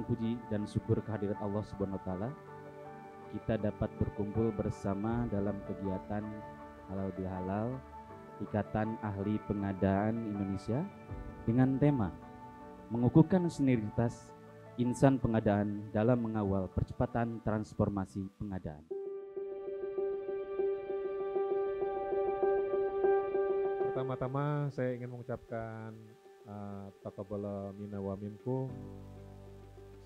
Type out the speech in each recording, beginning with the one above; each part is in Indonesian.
panjatkan puji dan syukur kehadirat Allah Subhanahu wa taala. Kita dapat berkumpul bersama dalam kegiatan Halal Bihalal Ikatan Ahli Pengadaan Indonesia dengan tema mengukuhkan sinergitas insan pengadaan dalam mengawal percepatan transformasi pengadaan. Pertama-tama saya ingin mengucapkan taqabbala minna wa minkum.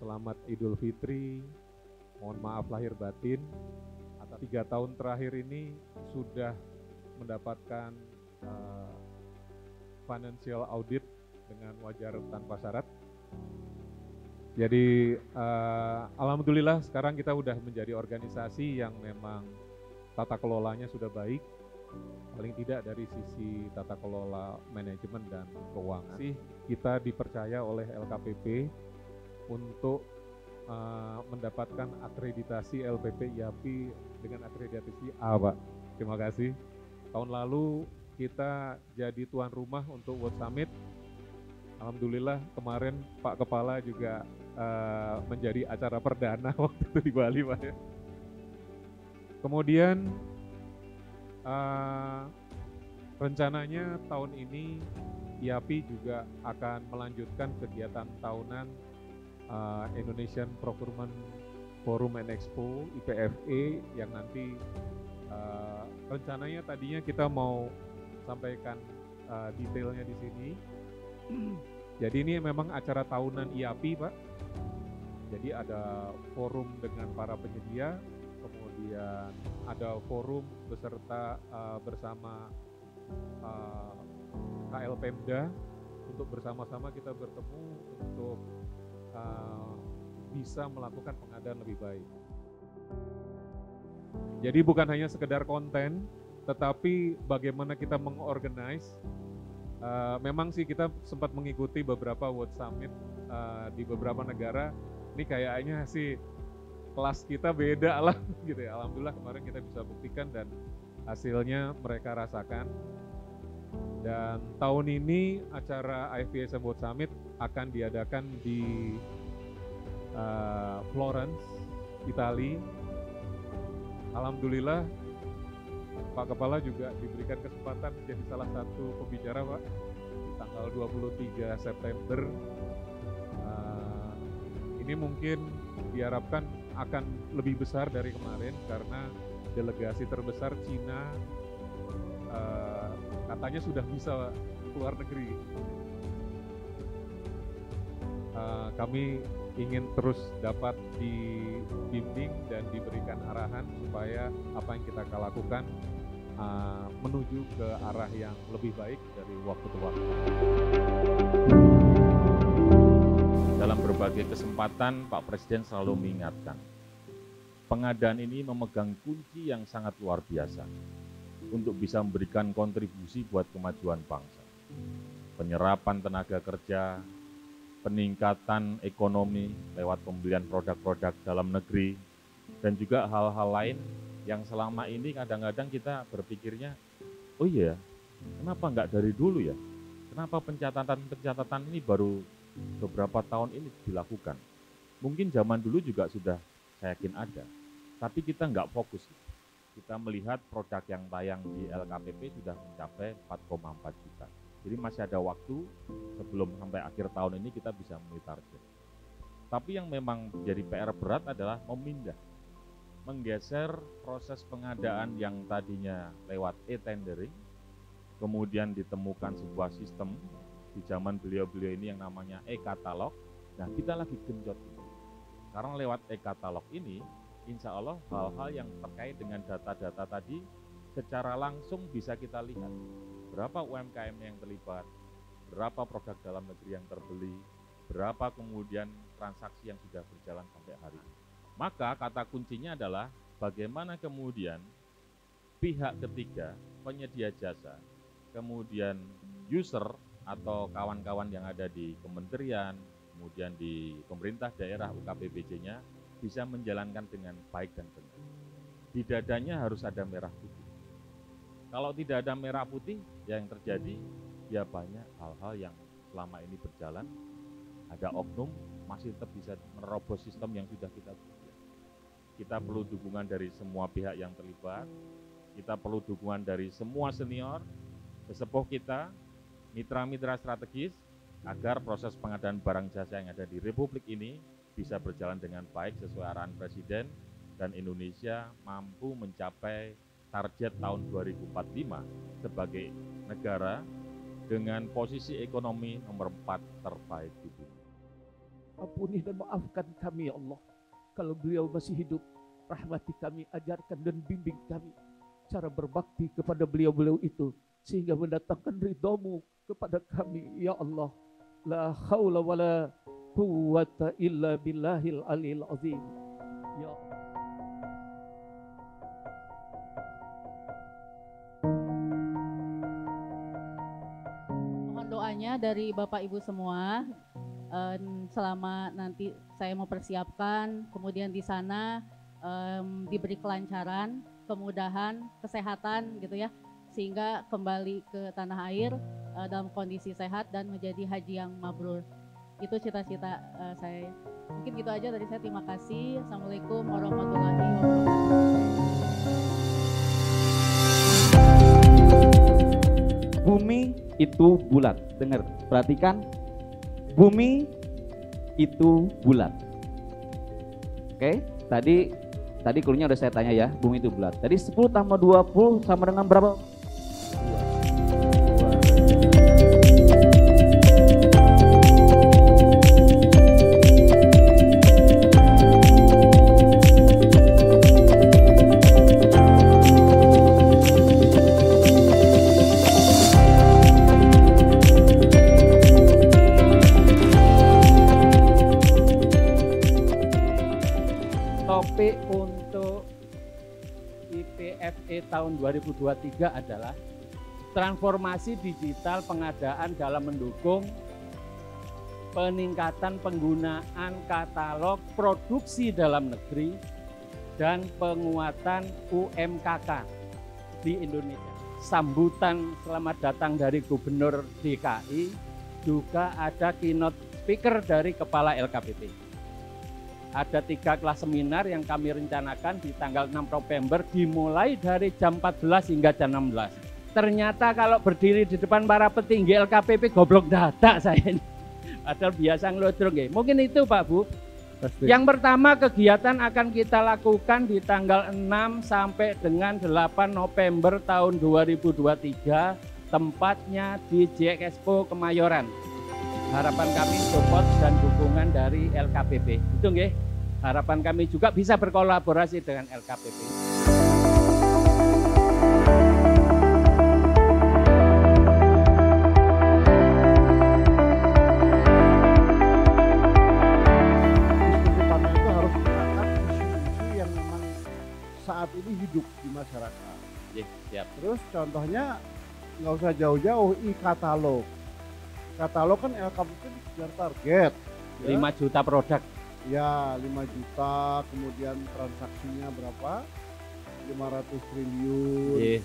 Selamat Idul Fitri. Mohon maaf lahir batin. Atas 3 tahun terakhir ini sudah mendapatkan financial audit dengan wajar tanpa syarat. Jadi alhamdulillah sekarang kita sudah menjadi organisasi yang memang tata kelolanya sudah baik. Paling tidak dari sisi tata kelola manajemen dan keuangan. Kita dipercaya oleh LKPP untuk mendapatkan akreditasi LPP IAPI dengan akreditasi A, Pak. Terima kasih. Tahun lalu kita jadi tuan rumah untuk World Summit. Alhamdulillah kemarin Pak Kepala juga menjadi acara perdana waktu itu di Bali, Pak. Kemudian rencananya tahun ini IAPI juga akan melanjutkan kegiatan tahunan Indonesian Procurement Forum and Expo IPFE yang nanti rencananya tadinya kita mau sampaikan detailnya di sini. Jadi ini memang acara tahunan IAPI, Pak. Jadi ada forum dengan para penyedia, kemudian ada forum beserta bersama KL Pemda untuk bersama-sama kita bertemu untuk bisa melakukan pengadaan lebih baik. Jadi bukan hanya sekedar konten, tetapi bagaimana kita mengorganize. Memang sih kita sempat mengikuti beberapa World Summit di beberapa negara. Ini kayaknya sih kelas kita beda lah gitu ya. Alhamdulillah kemarin kita bisa buktikan dan hasilnya mereka rasakan. Dan tahun ini acara IFVSM World Summit akan diadakan di Florence, Italia. Alhamdulillah Pak Kepala juga diberikan kesempatan menjadi salah satu pembicara, Pak, tanggal 23 September. Ini mungkin diharapkan akan lebih besar dari kemarin karena delegasi terbesar Cina katanya sudah bisa keluar negeri. Kami ingin terus dapat dibimbing dan diberikan arahan supaya apa yang kita lakukan menuju ke arah yang lebih baik dari waktu ke waktu. Dalam berbagai kesempatan, Pak Presiden selalu mengingatkan, pengadaan ini memegang kunci yang sangat luar biasa untuk bisa memberikan kontribusi buat kemajuan bangsa. Penyerapan tenaga kerja, peningkatan ekonomi lewat pembelian produk-produk dalam negeri, dan juga hal-hal lain yang selama ini kadang-kadang kita berpikirnya, oh iya, kenapa nggak dari dulu ya? Kenapa pencatatan ini baru beberapa tahun ini dilakukan? Mungkin zaman dulu juga sudah saya yakin ada, tapi kita nggak fokus. Kita melihat produk yang tayang di LKPP sudah mencapai 4,4 juta. Jadi masih ada waktu sebelum sampai akhir tahun ini kita bisa memenuhi target. Tapi yang memang jadi PR berat adalah menggeser proses pengadaan yang tadinya lewat e-tendering, kemudian ditemukan sebuah sistem di zaman beliau-beliau ini yang namanya e-katalog. Nah, kita lagi genjot ini. Karena lewat e-katalog ini, insya Allah hal-hal yang terkait dengan data-data tadi secara langsung bisa kita lihat. Berapa UMKM yang terlibat, berapa produk dalam negeri yang terbeli, berapa kemudian transaksi yang sudah berjalan sampai hari ini. Maka kata kuncinya adalah bagaimana kemudian pihak ketiga, penyedia jasa, kemudian user atau kawan-kawan yang ada di kementerian, kemudian di pemerintah daerah UKPBJ-nya bisa menjalankan dengan baik dan benar. Di dadanya harus ada merah putih. Kalau tidak ada merah putih, yang terjadi ya banyak hal-hal yang selama ini berjalan, ada oknum masih tetap bisa menerobos sistem yang sudah kita buat. Kita perlu dukungan dari semua pihak yang terlibat, kita perlu dukungan dari semua senior, sesepuh kita, mitra-mitra strategis, agar proses pengadaan barang jasa yang ada di Republik ini bisa berjalan dengan baik sesuai arahan Presiden, dan Indonesia mampu mencapai target tahun 2045 sebagai negara dengan posisi ekonomi nomor 4 terbaik di dunia. Ampuni dan maafkan kami ya Allah. Kalau beliau masih hidup, rahmati kami, ajarkan dan bimbing kami cara berbakti kepada beliau-beliau itu, sehingga mendatangkan ridhamu kepada kami ya Allah. La haula wala quwwata illa billahil aliyil azim. Ya Allah. Mohon doanya dari Bapak Ibu semua, selama nanti saya mau persiapkan, kemudian di sana diberi kelancaran, kemudahan, kesehatan gitu ya, sehingga kembali ke tanah air dalam kondisi sehat dan menjadi haji yang mabrur. Itu cita-cita saya. Mungkin gitu aja dari saya. Terima kasih. Assalamualaikum warahmatullahi wabarakatuh. Bumi itu bulat. Dengar, perhatikan. Bumi itu bulat. Oke, tadi klunya udah saya tanya ya, bumi itu bulat. Tadi 10 tambah 20 sama dengan berapa? Topik untuk IPFE tahun 2023 adalah transformasi digital pengadaan dalam mendukung peningkatan penggunaan katalog produksi dalam negeri dan penguatan UMKK di Indonesia. Sambutan selamat datang dari Gubernur DKI, juga ada keynote speaker dari Kepala LKPP. Ada 3 kelas seminar yang kami rencanakan di tanggal 6 November dimulai dari jam 14 hingga jam 16. Ternyata kalau berdiri di depan para petinggi LKPP goblok dada saya ini. Padahal biasa ngelodrong ya. Mungkin itu Pak Bu. Pasti. Yang pertama, kegiatan akan kita lakukan di tanggal 6 sampai dengan 8 November tahun 2023. Tempatnya di JXPO Kemayoran. Harapan kami support dan dukungan dari LKPP. Itu nggih. Harapan kami juga bisa berkolaborasi dengan LKPP. Diskusi panel itu harus mengangkat isu-isu yang memang saat ini hidup di masyarakat. Siap. Terus contohnya nggak usah jauh-jauh, e-katalog. Katalog kan LKPP dikejar target ya? 5 juta produk. Ya 5 juta, kemudian transaksinya berapa? 500 triliun.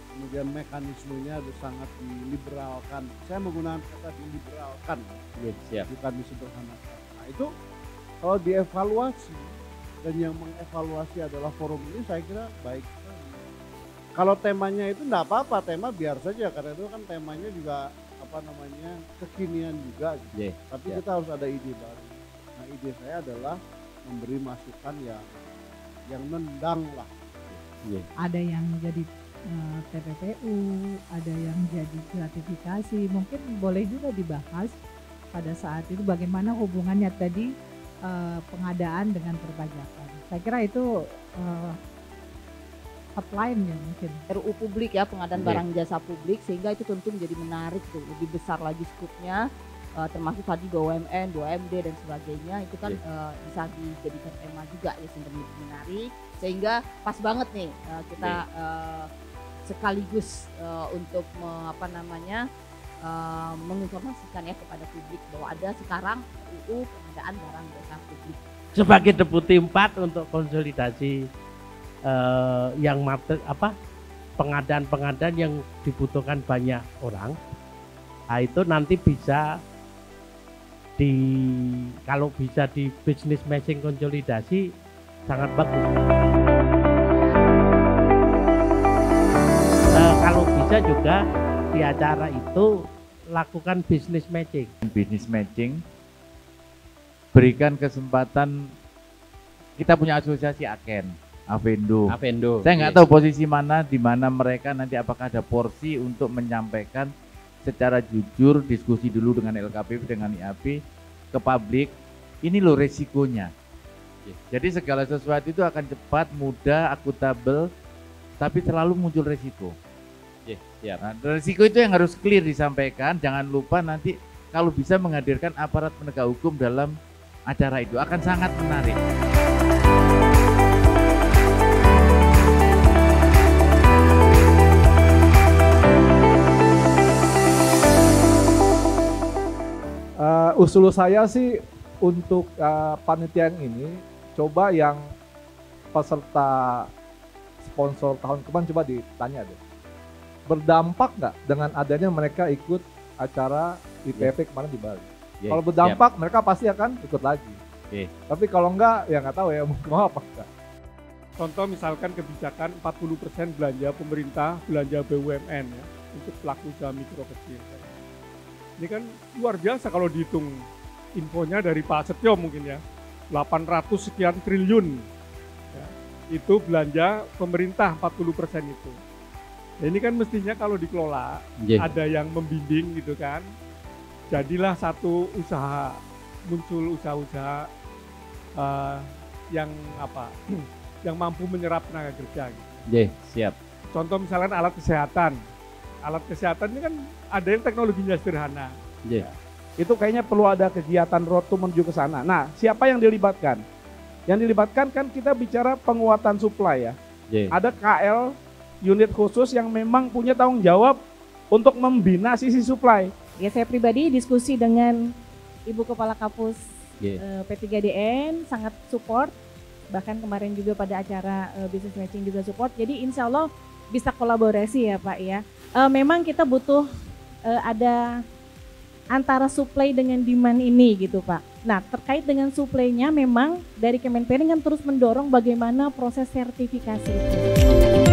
Kemudian mekanismenya itu sangat diliberalkan. Saya menggunakan kata diliberalkan, Siap. bukan disederhanakan. Nah itu kalau dievaluasi, dan yang mengevaluasi adalah forum ini, saya kira baik. Kalau temanya itu enggak apa-apa, tema biar saja, karena itu kan temanya juga kekinian juga gitu. Tapi kita harus ada ide baru. Nah ide saya adalah memberi masukan yang nendang lah. Ada yang jadi TPPU, ada yang jadi gratifikasi, mungkin boleh juga dibahas pada saat itu bagaimana hubungannya tadi pengadaan dengan perpajakan. Saya kira itu hotline ya mungkin. RUU publik ya, pengadaan barang jasa publik, sehingga itu tentu menjadi menarik tuh, lebih besar lagi skupnya, termasuk tadi BUMN, BUMD dan sebagainya, itu kan bisa dijadikan tema juga ya, sehingga menjadi menarik, sehingga pas banget nih kita sekaligus untuk menginformasikan ya kepada publik bahwa ada sekarang RUU pengadaan barang jasa publik. Sebagai Deputi 4 untuk konsolidasi pengadaan-pengadaan yang dibutuhkan banyak orang, nah itu nanti bisa kalau bisa di business matching konsolidasi sangat bagus. Kalau bisa juga di acara itu lakukan business matching. Business matching, berikan kesempatan, kita punya asosiasi Avendo. Saya nggak tahu posisi mana, di mana mereka nanti apakah ada porsi untuk menyampaikan secara jujur, diskusi dulu dengan LKPP, dengan IAP, ke publik, ini loh resikonya. Jadi segala sesuatu itu akan cepat, mudah, akuntabel, tapi selalu muncul resiko. Nah, resiko itu yang harus clear disampaikan, jangan lupa nanti kalau bisa menghadirkan aparat penegak hukum dalam acara itu, akan sangat menarik. Usul saya sih untuk panitia yang ini, coba yang peserta sponsor tahun kemarin coba ditanya deh, berdampak nggak dengan adanya mereka ikut acara IPP kemarin di Bali? Kalau berdampak mereka pasti akan ikut lagi. Tapi kalau enggak ya nggak tahu ya mau apa enggak. Contoh misalkan kebijakan 40% belanja pemerintah, belanja BUMN ya, untuk pelaku usaha mikro kecil. Ini kan luar biasa kalau dihitung infonya dari Pak Setio mungkin ya, 800 sekian triliun ya, itu belanja pemerintah 40% itu. Nah, ini kan mestinya kalau dikelola ada yang membimbing gitu kan, jadilah satu usaha, muncul usaha-usaha yang yang mampu menyerap tenaga kerja gitu. Siap. Contoh misalkan alat kesehatan ini kan ada yang teknologinya sederhana. Itu kayaknya perlu ada kegiatan road to menuju ke sana. Nah, siapa yang dilibatkan? Yang dilibatkan kan kita bicara penguatan supply ya. Ada KL unit khusus yang memang punya tanggung jawab untuk membina sisi supply. Ya, saya pribadi diskusi dengan Ibu Kepala Kapus P3DN sangat support. Bahkan kemarin juga pada acara business matching juga support. Jadi insya Allah bisa kolaborasi ya Pak ya. Memang kita butuh ada antara supply dengan demand ini gitu Pak. Nah terkait dengan supply-nya memang dari Kemenperin kan terus mendorong bagaimana proses sertifikasi itu.